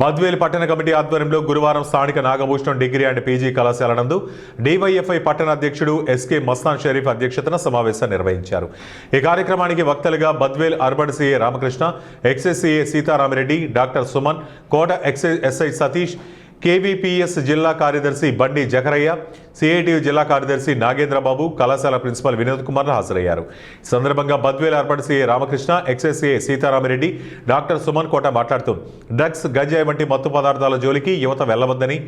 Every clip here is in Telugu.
బద్వేల్ పట్టణ కమిటీ ఆధ్వర్యంలో గురువారం స్థానిక నాగభూషణం డిగ్రీ అండ్ పీజీ కళాశాల నందు డివైఎఫ్ఐ పట్టణ అధ్యక్షుడు ఎస్కే మస్తాన్ షరీఫ్ అధ్యక్షతన సమావేశం నిర్వహించారు. ఈ కార్యక్రమానికి వక్తలుగా Badvel urban CI Ramakrishna, excise CI Seetharamireddy, doctor Suman, Kota SI Satish, KVPS జిల్లా కార్యదర్శి బండి జకరయ్య, సిఐటియు జిల్లా కార్యదర్శి నాగేంద్రబాబు, కళాశాల ప్రిన్సిపల్ వినోద్ కుమార్ హాజరయ్యారు. ఈ సందర్భంగా Badvel urban CI Ramakrishna, excise CI Seetharamireddy, doctor Suman Kota మాట్లాడుతూ డ్రగ్స్, గంజాయి వంటి మత్తు పదార్థాల జోలికి యువత వెళ్లవద్దని,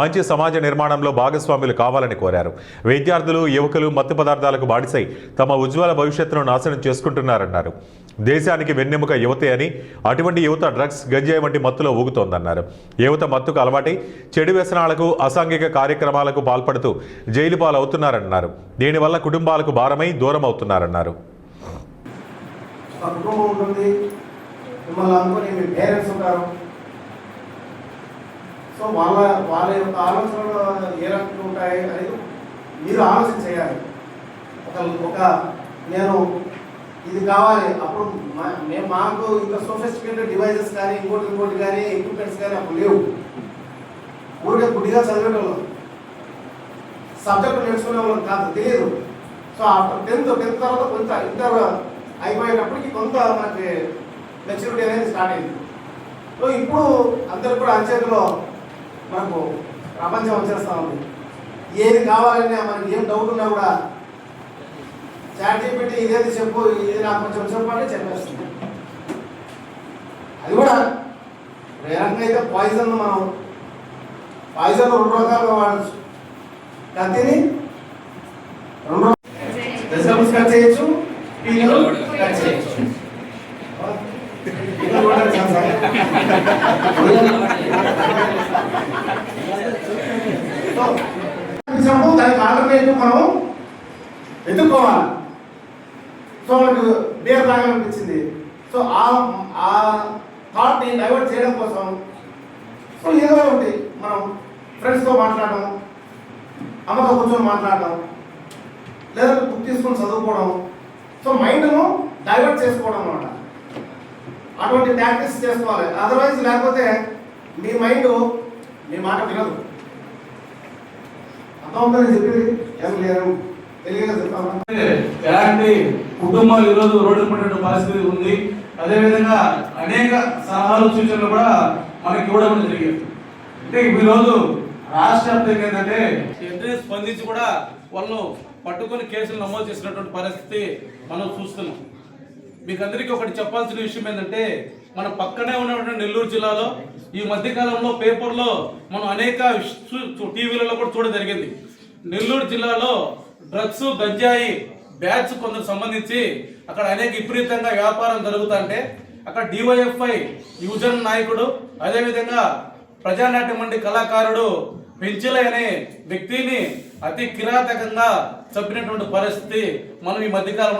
మంచి సమాజ నిర్మాణంలో భాగస్వాములు కావాలని కోరారు. విద్యార్థులు, యువకులు మత్తు పదార్థాలకు బానిసై తమ ఉజ్వల భవిష్యత్తును నాశనం చేసుకుంటున్నారన్నారు. దేశానికి వెన్నెముక యువతే అని, అటువంటి యువత డ్రగ్స్, గంజాయి వంటి మత్తులో ఊగుతోందన్నారు. యువత మత్తుకు అలవాటై చెడు వ్యసనాలకు, అసాంఘిక కార్యక్రమాలకు పాల్పడుతూ జైలు పాలవుతున్నారన్నారు. దీనివల్ల కుటుంబాలకు భారమై దూరం అవుతున్నారన్నారు. ఇది కావాలి. అప్పుడు మేము మాకు ఇంకా సోఫిస్టికేటెడ్ డివైజెస్ కానీ ఇంకోటి కానీ ఎక్విప్మెంట్స్ కానీ అప్పుడు లేవు. ఊరికే గుడ్డిగా చదివేటోళ్ళం, సబ్జెక్టు నేర్చుకునే వాళ్ళం కాదు, తెలియదు. సో ఆఫ్టర్ టెన్త్ తర్వాత కొంత ఇంటర్ అయిపోయేటప్పటికి కొంత మనకి మెచ్యూరిటీ అనేది స్టార్ట్ అయింది. సో ఇప్పుడు అందరికి కూడా అరచేతిలో మనకు ప్రపంచం వచ్చేస్తూ ఉంది. ఏది కావాలన్నా మనకి ఏం డౌట్ ఉన్నా కూడా చాట్ పెట్టి ఇదేది చెప్పు, ఇది నాకు కొంచెం చెప్పండి చెప్పేస్తుంది. అది కూడా ఏ రకంగా అయితే పాయిజన్, మనం పాయిజన్ 2 రకాలుగా వాడచ్చు. కత్తిని 2 వెజిటబుల్స్ కట్ చేయొచ్చు, పీనలు కట్ చేయొచ్చు. దానికి ఆల్టర్నేటివ్ మనం ఎదుర్కోవాలి. సో మనకు బేర్ తాగాలనిపించింది. సో ఆ థాట్ని డైవర్ట్ చేయడం కోసం సో ఏదో ఒకటి మనం ఫ్రెండ్స్తో మాట్లాడడం, అమ్మతో కూర్చొని మాట్లాడడం, లేదా బుక్ తీసుకొని చదువుకోవడం, సో మైండ్ను డైవర్ట్ చేసుకోవడం అన్నమాట. అటువంటి ప్రాక్టీస్ చేసుకోవాలి. అదర్వైజ్ లేకపోతే మీ మైండ్ మీ మాట వినదు. అర్థమవుతుందని చెప్పింది ఏం లేదు, ఎలాంటి కుటుంబాలు ఈరోజు రోడ్డు పడిన పరిస్థితి ఉంది. అదేవిధంగా అనేక సలహాలు, సూచనలు కూడా మనకి ఇవ్వడం జరిగింది. అంటే ఈరోజు రాష్ట్ర వ్యాప్తంగా ఏంటంటే వెంటనే స్పందించి కూడా వాళ్ళు పట్టుకొని కేసులు నమోదు చేసినటువంటి పరిస్థితి మనం చూస్తున్నాం. మీకు అందరికీ ఒకటి చెప్పాల్సిన విషయం ఏంటంటే, మన పక్కనే ఉన్నటువంటి నెల్లూరు జిల్లాలో ఈ మధ్యకాలంలో పేపర్లో మనం అనేక టీవీలలో కూడా చూడడం జరిగింది. నెల్లూరు జిల్లాలో డ్రగ్స్, గంజాయి బ్యాచ్ కొందరు సంబంధించి అక్కడ అనేక విపరీతంగా వ్యాపారం జరుగుతుంటే అక్కడ డివైఎఫ్ఐ యువజన నాయకుడు, అదేవిధంగా ప్రజానాట్య మండలి కళాకారుడు పెంచిలయ్య అనే వ్యక్తిని అతి కిరాతకంగా చంపినటువంటి పరిస్థితి మనం ఈ మధ్యకాలంలో